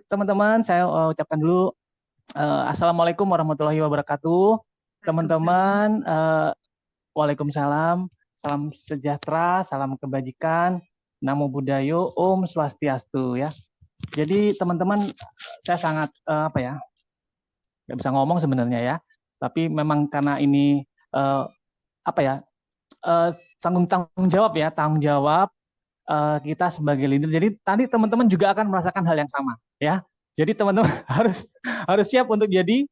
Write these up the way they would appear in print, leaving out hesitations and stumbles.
teman-teman, saya ucapkan dulu Assalamualaikum warahmatullahi wabarakatuh. Waalaikumsalam. Teman-teman, Waalaikumsalam. Salam sejahtera, salam kebajikan, Namo Buddhayo, Om Swastiastu ya. Jadi teman-teman, saya sangat apa ya, nggak bisa ngomong sebenarnya ya. Tapi memang karena ini apa ya, eh, tanggung jawab ya, tanggung jawab kita sebagai leader. Jadi tadi teman-teman juga akan merasakan hal yang sama ya. Jadi teman-teman harus siap untuk jadi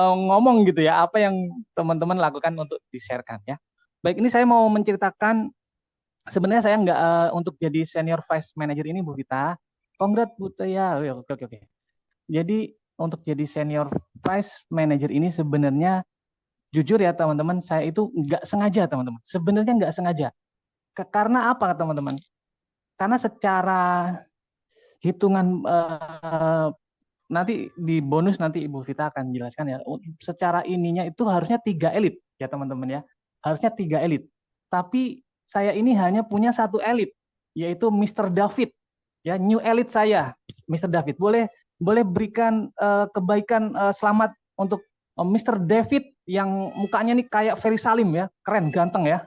ngomong gitu ya, apa yang teman-teman lakukan untuk di-sharekan ya. Baik, ini saya mau menceritakan sebenarnya saya nggak untuk jadi senior vice manager ini Bu Vita. Congrats Bu ya. Oke oke oke. Jadi untuk jadi senior vice manager ini sebenarnya jujur ya teman-teman, saya itu nggak sengaja teman-teman. Sebenarnya nggak sengaja. Karena apa teman-teman? Karena secara hitungan nanti di bonus nanti Ibu Vita akan jelaskan ya. Secara ininya itu harusnya 3 elit ya teman-teman ya. Harusnya 3 elit. Tapi saya ini hanya punya 1 elit, yaitu Mr. David. Ya, new elit saya, Mr. David. Boleh boleh berikan kebaikan selamat untuk Mr. David yang mukanya nih kayak Ferry Salim ya, keren, ganteng ya.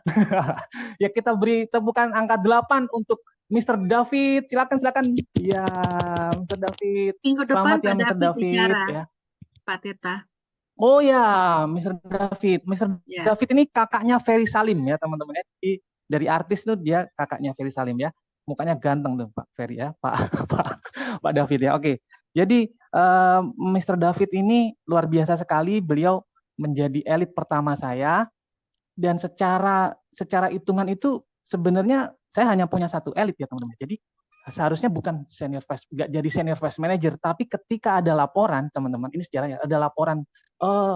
Ya kita beri tepukan angka 8 untuk Mr. David, silakan silakan. Ya, Mr. David. Minggu depan Selamat ya Pak Mr. David David bicara, ya. Pak Tirta. Oh ya, Mr. David. Mr. Ya, David ini kakaknya Ferry Salim ya, teman-teman ya. Dari artis tuh dia kakaknya Ferry Salim ya. Mukanya ganteng tuh Pak Ferry ya, Pak Pak, Pak David ya. Oke. Jadi Mr. David ini luar biasa sekali. Beliau menjadi elit pertama saya dan secara hitungan itu sebenarnya saya hanya punya 1 elit ya teman-teman. Jadi seharusnya bukan senior vice, nggak jadi senior vice manager, tapi ketika ada laporan teman-teman, ini sejarahnya ada laporan,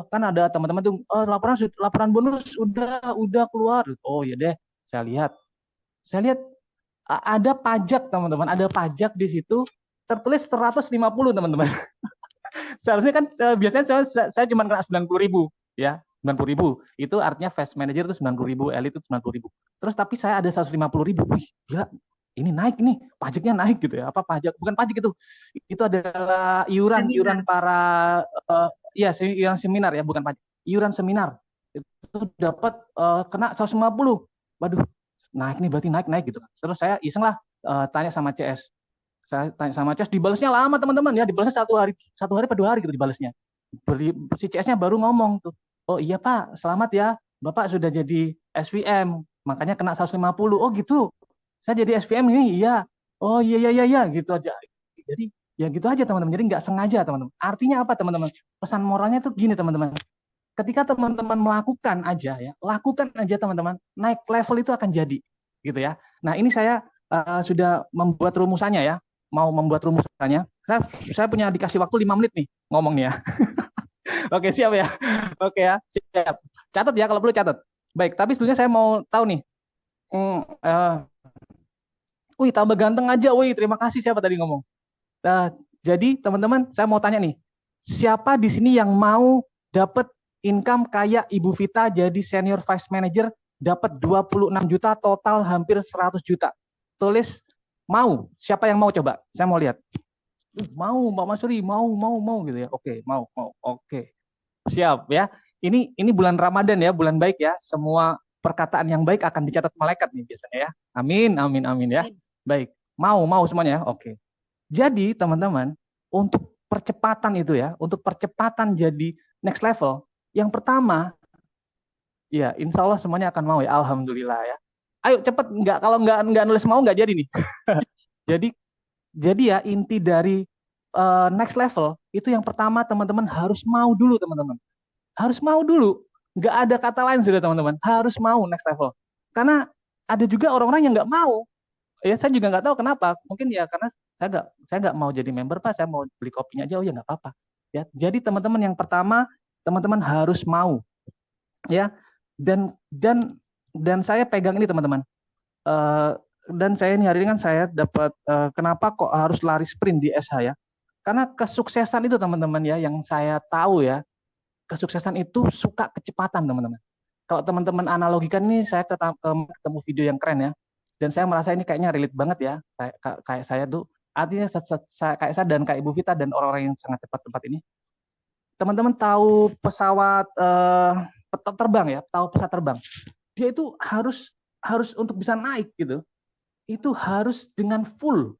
kan ada teman-teman tuh, laporan bonus udah keluar, oh ya deh, saya lihat ada pajak teman-teman, ada pajak di situ tertulis 150 teman-teman. Seharusnya kan biasanya saya cuma kena 90.000 ya, 90.000 itu artinya fast manager itu 90.000, elit itu 90.000. Terus tapi saya ada 150.000, wih gila, ini naik nih, pajaknya naik gitu ya. Apa pajak, bukan pajak itu adalah iuran iuran seminar. para ya iuran seminar ya, bukan pajak, iuran seminar itu dapat kena 150. Waduh, naik nih, berarti naik naik gitu. Terus saya iseng lah tanya sama CS, saya tanya sama CS, dibalasnya lama teman-teman ya, dibalasnya satu hari atau 2 hari gitu dibalasnya. Si CS-nya baru ngomong tuh, oh iya Pak, selamat ya, Bapak sudah jadi SVM, makanya kena 150. Oh gitu, saya jadi SVM ini, iya. Oh iya iya iya iya gitu aja. Jadi ya gitu aja teman-teman. Jadi nggak sengaja teman-teman. Artinya apa teman-teman? Pesan moralnya tuh gini teman-teman. Ketika teman-teman melakukan aja ya, lakukan aja teman-teman. Naik level itu akan jadi, gitu ya. Nah ini saya sudah membuat rumusannya ya. Mau membuat rumusannya. Saya punya dikasih waktu 5 menit nih ngomong nih ya. Oke siap ya. Oke ya, siap. Catat ya kalau perlu catat. Baik, tapi sebelumnya saya mau tahu nih. Hmm, wih tambah ganteng aja, wih terima kasih siapa tadi ngomong. Nah, jadi teman-teman saya mau tanya nih, siapa di sini yang mau dapat income kayak Ibu Vita jadi senior vice manager dapat 26 juta total hampir 100 juta. Tulis mau. Siapa yang mau coba? Saya mau lihat. Mau Mbak Masuri, mau gitu ya. Oke, mau. Oke. Siap ya. Ini bulan Ramadan ya, bulan baik ya. Semua perkataan yang baik akan dicatat malaikat nih biasanya ya. Amin, amin, amin ya. Baik. Mau semuanya ya. Oke. Jadi teman-teman, untuk percepatan itu ya, untuk percepatan jadi next level, yang pertama, ya insya Allah semuanya akan mau ya, alhamdulillah ya. Ayo cepet, kalau nggak nulis mau nggak jadi nih. Jadi ya inti dari next level itu yang pertama teman-teman harus mau dulu teman-teman, harus mau dulu. Nggak ada kata lain sudah teman-teman, harus mau next level. Karena ada juga orang-orang yang nggak mau, ya saya juga nggak tahu kenapa, mungkin ya karena saya nggak mau jadi member Pak, saya mau beli kopinya aja, oh ya nggak apa-apa ya. Jadi teman-teman yang pertama, teman-teman harus mau ya. Dan saya pegang ini teman-teman. Eh, dan saya ini hari ini kan saya dapat kenapa kok harus lari sprint di SH ya, karena kesuksesan itu teman-teman ya, yang saya tahu ya, kesuksesan itu suka kecepatan teman-teman. Kalau teman-teman analogikan ini, saya ketemu video yang keren ya, dan saya merasa ini kayaknya relate banget ya. Kayak saya tuh Artinya kayak saya dan kayak Ibu Vita dan orang-orang yang sangat cepat tempat ini. Teman-teman tahu pesawat terbang ya, tahu pesawat terbang. Dia itu harus untuk bisa naik gitu. Itu harus dengan full,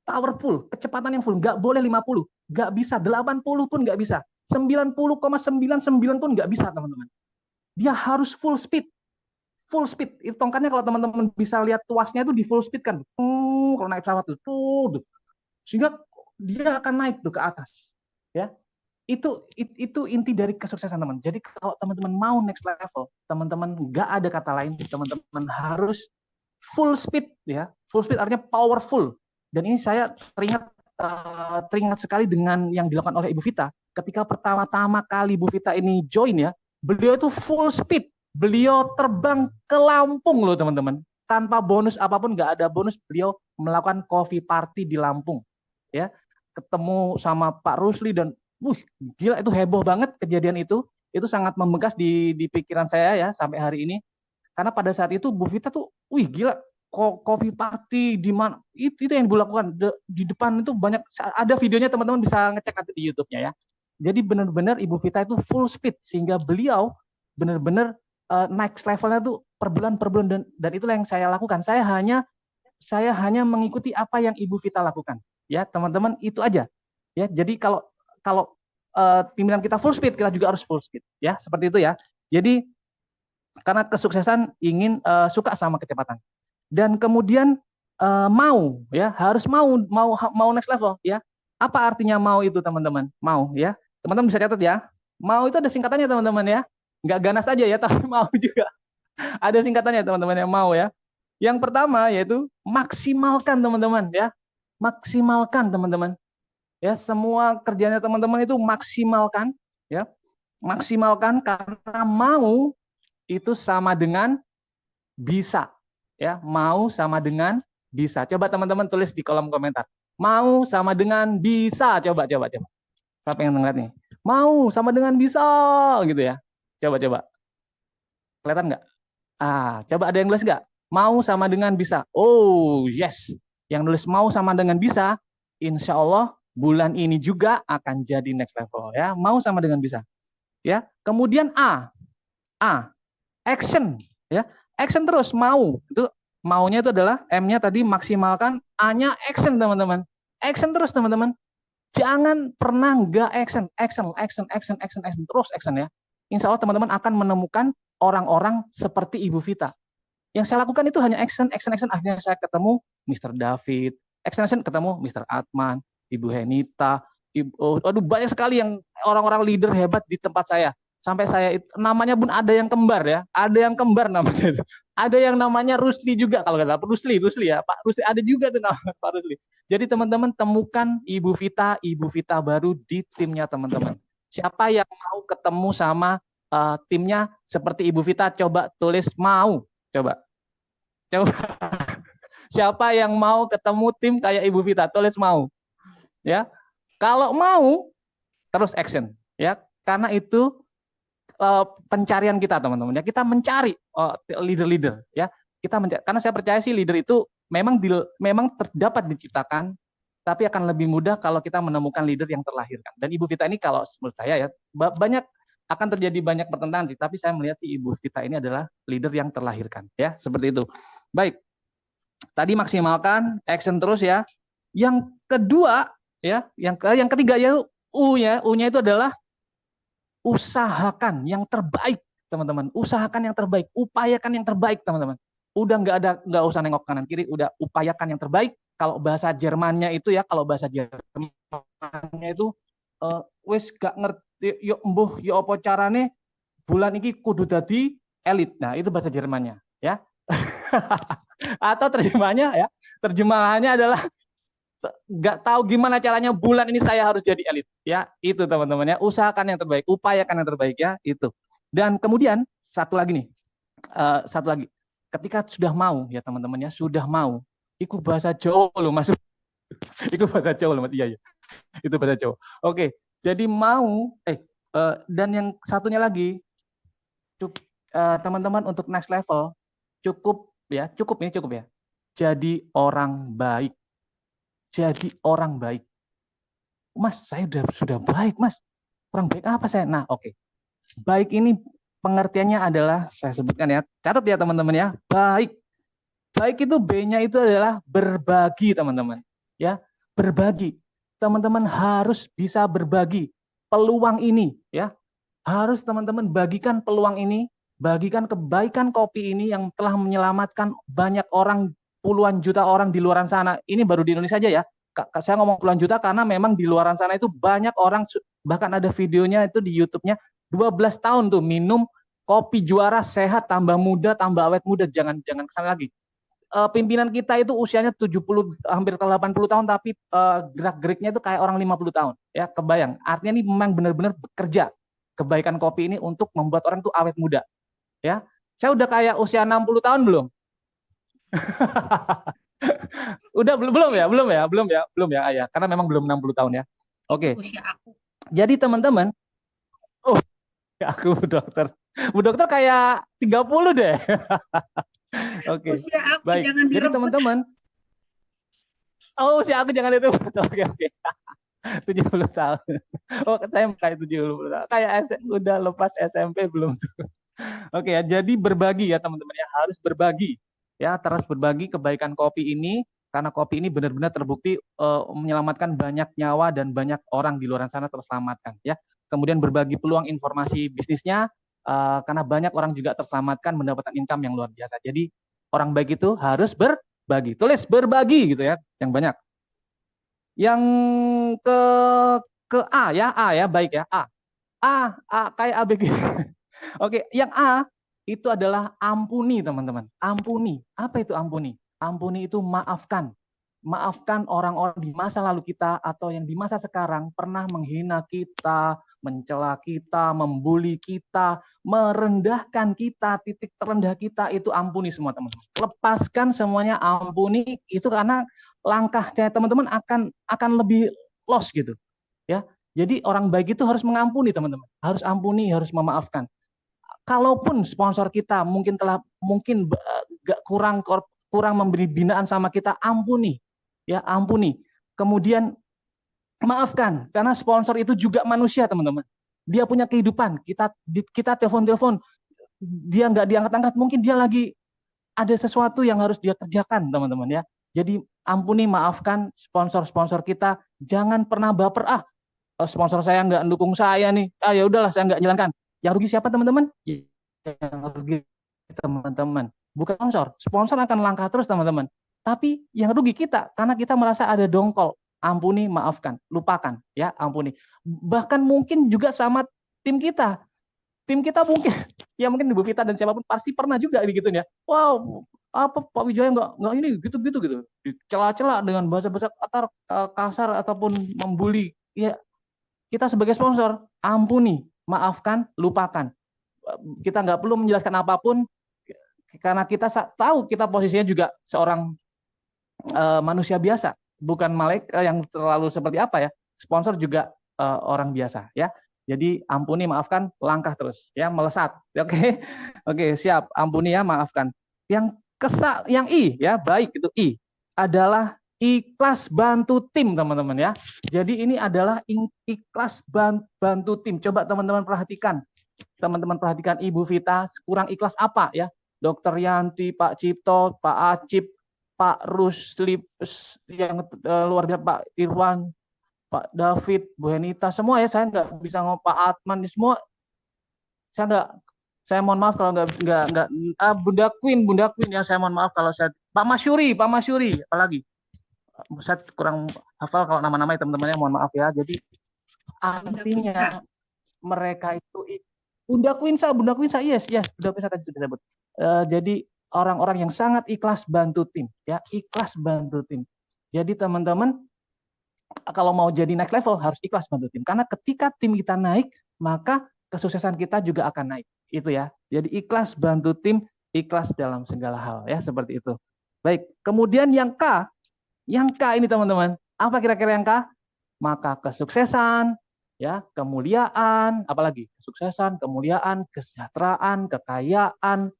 powerful, kecepatan yang full. Nggak boleh 50, nggak bisa. 80 pun nggak bisa. 90,99 pun nggak bisa, teman-teman. Dia harus full speed. Full speed. Itu tongkatnya kalau teman-teman bisa lihat tuasnya itu di full speed kan. Kalau naik pesawat tuh. Sehingga dia akan naik tuh ke atas. Ya. Itu inti dari kesuksesan teman. Jadi kalau teman-teman mau next level, teman-teman nggak ada kata lain, teman-teman harus full speed ya. Full speed artinya powerful. Dan ini saya teringat sekali dengan yang dilakukan oleh Ibu Vita ketika pertama-tama kali Ibu Vita ini join ya. Beliau itu full speed. Beliau terbang ke Lampung loh teman-teman. Tanpa bonus apapun, nggak ada bonus, beliau melakukan coffee party di Lampung. Ya, ketemu sama Pak Rusli dan gila itu heboh banget kejadian itu. Itu sangat membekas di pikiran saya ya sampai hari ini. Karena pada saat itu Bu Vita tuh, gila, kopi party di mana? Itu yang dilakukan di depan itu banyak. Ada videonya teman-teman bisa ngecek nanti di YouTube-nya ya. Jadi benar-benar Ibu Vita itu full speed sehingga beliau benar-benar next levelnya tuh per bulan dan itulah yang saya lakukan. Saya hanya mengikuti apa yang Ibu Vita lakukan. Ya teman-teman itu aja. Ya jadi kalau pimpinan kita full speed, kita juga harus full speed. Ya seperti itu ya. Jadi karena kesuksesan ingin suka sama kecepatan dan kemudian mau ya harus mau next level ya. Apa artinya mau itu teman-teman? Mau ya, teman-teman bisa catat ya. Mau itu ada singkatannya teman-teman ya, nggak ganas aja ya, tapi mau juga ada singkatannya teman-teman yang mau ya. Yang pertama yaitu maksimalkan teman-teman ya, maksimalkan teman-teman ya, semua kerjanya teman-teman itu maksimalkan ya, maksimalkan karena mau itu sama dengan bisa. Ya, mau sama dengan bisa. Coba teman-teman tulis di kolom komentar. Mau sama dengan bisa. Coba. Siapa yang ngeliat nih? Mau sama dengan bisa gitu ya. Coba. Kelihatan nggak? Coba ada yang nulis nggak? Mau sama dengan bisa. Oh, yes. Yang nulis mau sama dengan bisa, insya Allah bulan ini juga akan jadi next level ya. Mau sama dengan bisa. Ya. Kemudian A, action ya, action terus mau itu maunya itu adalah M-nya tadi maksimalkan, A-nya action teman-teman, action terus teman-teman, jangan pernah nggak action terus action ya. Insya Allah teman-teman akan menemukan orang-orang seperti Ibu Vita. Yang saya lakukan itu hanya action. Akhirnya saya ketemu Mr. David, action ketemu Mr. Atman, Ibu Henita, banyak sekali yang orang-orang leader hebat di tempat saya. Sampai saya namanya pun ada yang kembar ya, ada yang kembar namanya itu. Ada yang namanya Rusli juga kalau nggak salah, Rusli ya, Pak Rusli ada juga tuh nama Pak Rusli. Jadi teman-teman temukan Ibu Vita baru di timnya teman-teman. Siapa yang mau ketemu sama timnya seperti Ibu Vita, coba tulis mau, coba. Siapa yang mau ketemu tim kayak Ibu Vita, tulis mau. Ya, kalau mau terus action ya, karena itu pencarian kita teman-teman ya, kita mencari leader-leader ya, kita mencari, karena saya percaya sih leader itu memang terdapat diciptakan, tapi akan lebih mudah kalau kita menemukan leader yang terlahirkan. Dan Ibu Vita ini kalau menurut saya ya banyak akan terjadi banyak pertentangan, tapi saya melihat sih Ibu Vita ini adalah leader yang terlahirkan ya, seperti itu. Baik, tadi maksimalkan action terus ya. Yang kedua ya, yang ketiga ya U-nya itu adalah usahakan yang terbaik, teman-teman. Usahakan yang terbaik, upayakan yang terbaik, teman-teman. Udah nggak usah nengok kanan kiri, udah upayakan yang terbaik. Kalau bahasa Jermannya itu ya, wis gak ngerti yo embuh yo apa carane bulan ini kudu dadi elit. Nah, itu bahasa Jermannya ya. Atau terjemahannya adalah nggak tahu gimana caranya bulan ini saya harus jadi elit ya, itu teman-teman ya, usahakan yang terbaik, upayakan yang terbaik ya, itu. Dan kemudian satu lagi, ketika sudah mau ya teman-teman ya, sudah mau, itu bahasa Jawa loh mas, itu bahasa Jawa loh mas, iya itu bahasa Jawa. Oke, jadi mau dan yang satunya lagi teman-teman untuk next level cukup ya, jadi orang baik. jadi orang baik. Mas, saya sudah baik, Mas. Orang baik apa saya? Nah, oke. Baik ini pengertiannya adalah, saya sebutkan ya, catat ya teman-teman ya, baik. Baik itu B-nya itu adalah berbagi, teman-teman. Ya, berbagi. Teman-teman harus bisa berbagi peluang ini, ya. Harus teman-teman bagikan peluang ini, bagikan kebaikan kopi ini yang telah menyelamatkan banyak orang, puluhan juta orang di luar sana. Ini baru di Indonesia aja ya. Saya ngomong puluhan juta karena memang di luar sana itu banyak orang, bahkan ada videonya itu di YouTube-nya, 12 tahun tuh minum kopi juara, sehat, tambah muda, tambah awet muda. Jangan kesana lagi. Pimpinan kita itu usianya 70 hampir ke 80 tahun tapi gerak-geriknya itu kayak orang 50 tahun. Ya, kebayang. Artinya ini memang benar-benar bekerja kebaikan kopi ini untuk membuat orang tuh awet muda. Ya. Saya udah kayak usia 60 tahun belum? Udah belum ya, Ayah. Karena memang belum 60 tahun ya. Oke. Usia aku. Jadi teman-teman, aku Bu dokter kayak 30 deh. Oke. Usia aku baik. jangan Jadi teman-teman, usia aku jangan itu. Oke. 70 tahun. Oh, saya kayak 70 tahun. Kayak udah lepas SMP belum tuh. Oke ya, jadi berbagi ya teman-teman ya, harus berbagi. Ya, terus berbagi kebaikan kopi ini karena kopi ini benar-benar terbukti menyelamatkan banyak nyawa dan banyak orang di luar sana terselamatkan ya. Kemudian berbagi peluang informasi bisnisnya karena banyak orang juga terselamatkan mendapatkan income yang luar biasa. Jadi orang baik itu harus berbagi. Tulis berbagi gitu ya, yang banyak. Yang ke A ya, baik ya, A. A kayak ABG. Oke, yang A itu adalah ampuni, teman-teman. Ampuni. Apa itu ampuni? Ampuni itu maafkan. Maafkan orang-orang di masa lalu kita atau yang di masa sekarang pernah menghina kita, mencela kita, membuli kita, merendahkan kita, titik terendah kita, itu ampuni semua, teman-teman. Lepaskan semuanya, ampuni, itu karena langkahnya teman-teman akan lebih lost gitu. Ya. Jadi orang baik itu harus mengampuni, teman-teman. Harus ampuni, harus memaafkan. Kalaupun sponsor kita mungkin kurang memberi binaan sama kita, ampuni. Ya, ampuni. Kemudian maafkan, karena sponsor itu juga manusia, teman-teman. Dia punya kehidupan. Kita telepon-telepon, dia nggak diangkat-angkat, mungkin dia lagi ada sesuatu yang harus dia kerjakan, teman-teman ya. Jadi ampuni, maafkan sponsor-sponsor kita. Jangan pernah baper, sponsor saya nggak mendukung saya nih. Ya udahlah, saya nggak jalankan. Yang rugi siapa, teman-teman? Yang rugi teman-teman. Bukan sponsor. Sponsor akan langkah terus, teman-teman. Tapi yang rugi kita, karena kita merasa ada dongkol. Ampuni, maafkan, lupakan, ya, ampuni. Bahkan mungkin juga sama tim kita. Tim kita mungkin, ya mungkin Ibu Vita dan siapapun pasti pernah juga gitu ya. Wow, apa Pak Wijaya nggak ini gitu. Dicela-cela dengan bahasa-bahasa kasar ataupun membuli. Ya, kita sebagai sponsor, ampuni, maafkan, lupakan. Kita nggak perlu menjelaskan apapun, karena kita tahu kita posisinya juga seorang manusia biasa, bukan malaikat yang terlalu seperti apa ya. Sponsor juga orang biasa ya. Jadi ampuni, maafkan, langkah terus ya, melesat. Oke. Oke, siap. Ampuni ya, maafkan. Yang I ya, baik itu I adalah ikhlas bantu tim, teman-teman ya. Jadi ini adalah ikhlas bantu tim. Coba teman-teman perhatikan. Teman-teman perhatikan Ibu Vita kurang ikhlas apa ya? Dokter Yanti, Pak Cipto, Pak Acip, Pak Rusli yang luar biasa, Pak Irwan, Pak David, Bu Henita, semua ya, saya nggak bisa ngomong, Pak Atman, semua saya mohon maaf kalau nggak Bunda Queen ya, saya mohon maaf kalau saya, Pak Masyuri, apalagi saya kurang hafal kalau nama-namanya, teman-temannya mohon maaf ya. Jadi artinya mereka itu Bunda Quinsa, yes, Bunda Quinsa tadi sudah disebut. Jadi orang-orang yang sangat ikhlas bantu tim, ya, ikhlas bantu tim. Jadi teman-teman kalau mau jadi next level harus ikhlas bantu tim, karena ketika tim kita naik maka kesuksesan kita juga akan naik, itu ya. Jadi ikhlas bantu tim, ikhlas dalam segala hal ya, seperti itu. Baik, kemudian yang K ini teman-teman, apa kira-kira yang K? Maka kesuksesan, ya, kemuliaan, apalagi kesuksesan, kemuliaan, kesejahteraan, kekayaan,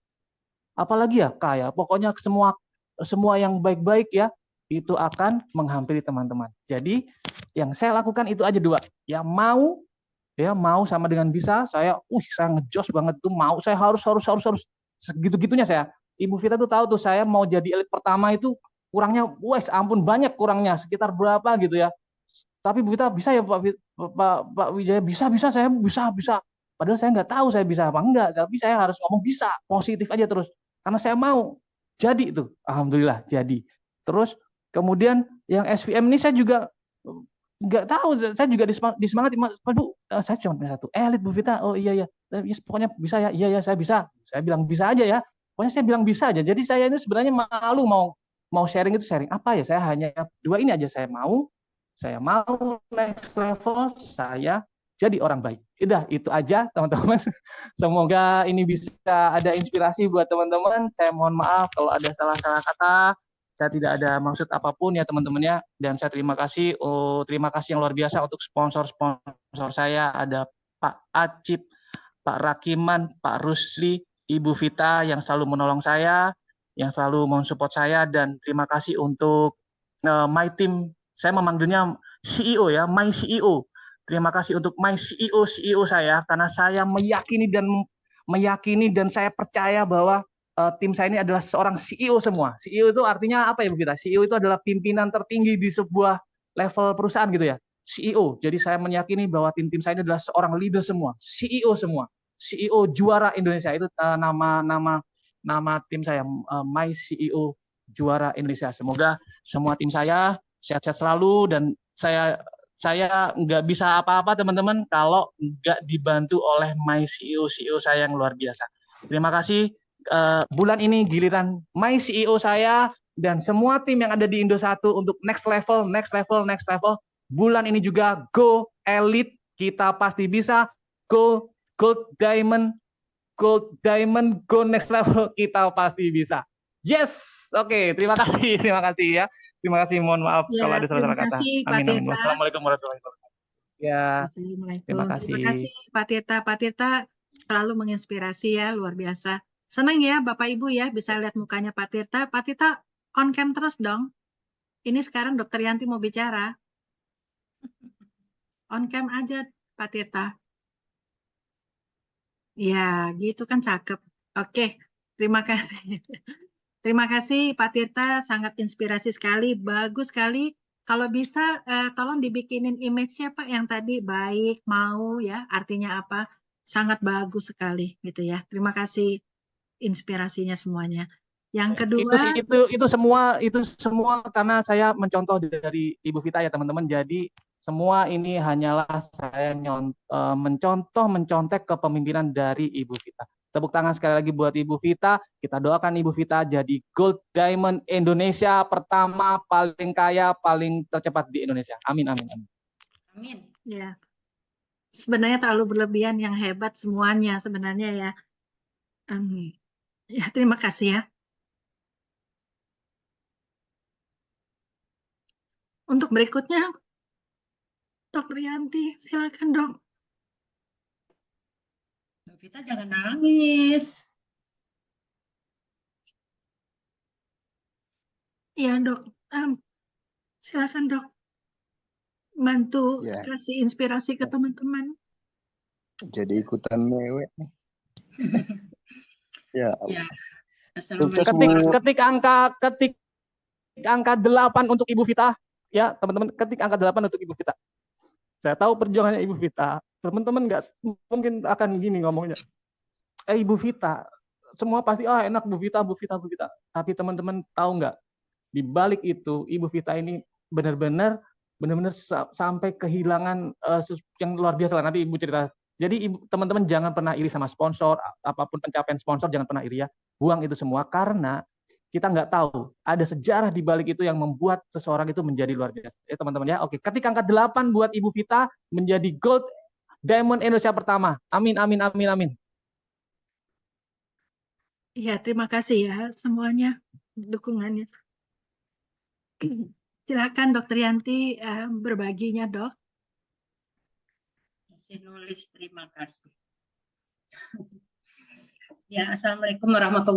apalagi ya K ya, pokoknya semua yang baik-baik ya, itu akan menghampiri teman-teman. Jadi yang saya lakukan itu aja dua. Ya mau sama dengan bisa. Saya ngejos banget tuh, mau saya harus segitu-gitunya saya. Ibu Vita tuh tahu tuh saya mau jadi elit pertama itu kurangnya, ampun banyak kurangnya, sekitar berapa gitu ya. Tapi Bu Vita bisa ya Pak Wijaya, bisa saya bisa. Padahal saya nggak tahu saya bisa apa enggak, tapi saya harus ngomong bisa, positif aja terus. Karena saya mau. Jadi itu, alhamdulillah jadi. Terus kemudian yang SVM ini saya juga nggak tahu, saya juga disemangati, Bu, saya cuma satu, elit Bu Vita, oh iya, pokoknya bisa ya, iya saya bisa. Saya bilang bisa aja ya, pokoknya saya bilang bisa aja. Jadi saya ini sebenarnya malu mau sharing itu sharing apa ya, saya hanya dua ini aja, saya mau next level, saya jadi orang baik. Udah, itu aja teman-teman. Semoga ini bisa ada inspirasi buat teman-teman. Saya mohon maaf kalau ada salah-salah kata. Saya tidak ada maksud apapun ya teman-teman ya. Dan saya terima kasih yang luar biasa untuk sponsor-sponsor saya. Ada Pak Acip, Pak Rakiman, Pak Rusli, Ibu Vita yang selalu menolong saya, yang selalu mensupport saya, dan terima kasih untuk my team. Saya memanggilnya CEO ya, my CEO. Terima kasih untuk my CEO saya, karena saya meyakini dan saya percaya bahwa tim saya ini adalah seorang CEO semua. CEO itu artinya apa ya Bu Vita? CEO itu adalah pimpinan tertinggi di sebuah level perusahaan gitu ya. CEO. Jadi saya meyakini bahwa tim-tim saya ini adalah seorang leader semua, CEO semua. CEO juara Indonesia itu nama tim saya, my CEO juara Indonesia. Semoga semua tim saya sehat-sehat selalu, dan saya nggak bisa apa-apa teman-teman kalau nggak dibantu oleh my CEO saya yang luar biasa. Terima kasih. Bulan ini giliran my CEO saya dan semua tim yang ada di Indo1 untuk next level. Bulan ini juga go elite, kita pasti bisa. Go gold diamond, go next level, kita pasti bisa. Yes, oke, terima kasih ya. Terima kasih, mohon maaf Ya, kalau ada terima salah-salah kata. kasih Pak Amin. Tirta. Wassalamualaikum warahmatullahi wabarakatuh. Ya, Assalamualaikum. terima Terima kasih. kasih Pak Tirta. Pak Tirta selalu menginspirasi ya, luar biasa. Senang ya Bapak Ibu ya bisa lihat mukanya Pak Tirta. Pak Tirta on cam terus dong. Ini sekarang Dokter Yanti mau bicara. On cam aja Pak Tirta. Ya, gitu kan cakep. Oke, terima kasih. Terima kasih Pak Tirta, sangat inspirasi sekali, bagus sekali. Kalau bisa tolong dibikinin image-nya Pak yang tadi, baik, mau ya, artinya apa? Sangat bagus sekali gitu ya. Terima kasih inspirasinya semuanya. Yang kedua, Itu semua karena saya mencontoh dari Ibu Vita ya teman-teman. Jadi semua ini hanyalah saya mencontek kepemimpinan dari Ibu Vita. Tepuk tangan sekali lagi buat Ibu Vita. Kita doakan Ibu Vita jadi Gold Diamond Indonesia pertama, paling kaya, paling tercepat di Indonesia. Amin. amin. Ya, sebenarnya terlalu berlebihan, yang hebat semuanya sebenarnya ya. Amin. Ya, terima kasih ya. Untuk berikutnya, Dr. Yanti, silakan dok. Vita jangan nangis. Iya dok, silakan dok. Bantu Ya. kasih inspirasi ke teman-teman. Jadi ikutan mewek nih. Ya. Ya. Assalamualaikum. Ketik angka 8 untuk Ibu Vita. Ya, teman-teman, ketik angka 8 untuk Ibu Vita. Saya tahu perjuangannya Ibu Vita. Teman-teman nggak mungkin akan gini ngomongnya. Ibu Vita, semua pasti enak Bu Vita. Tapi teman-teman tahu nggak? Di balik itu Ibu Vita ini benar-benar sampai kehilangan yang luar biasa lah. Nanti Ibu cerita. Jadi teman-teman jangan pernah iri sama sponsor, apapun pencapaian sponsor jangan pernah iri ya. Buang itu semua, karena kita nggak tahu ada sejarah di balik itu yang membuat seseorang itu menjadi luar biasa. Ya teman-teman ya. Oke, ketik angka 8 buat Ibu Vita menjadi Gold Diamond Indonesia pertama. Amin. Ya, terima kasih ya semuanya dukungannya. Silakan Dokter Yanti berbaginya dok. Masih nulis, terima kasih. Ya, assalamualaikum warahmatullahi wabarakatuh.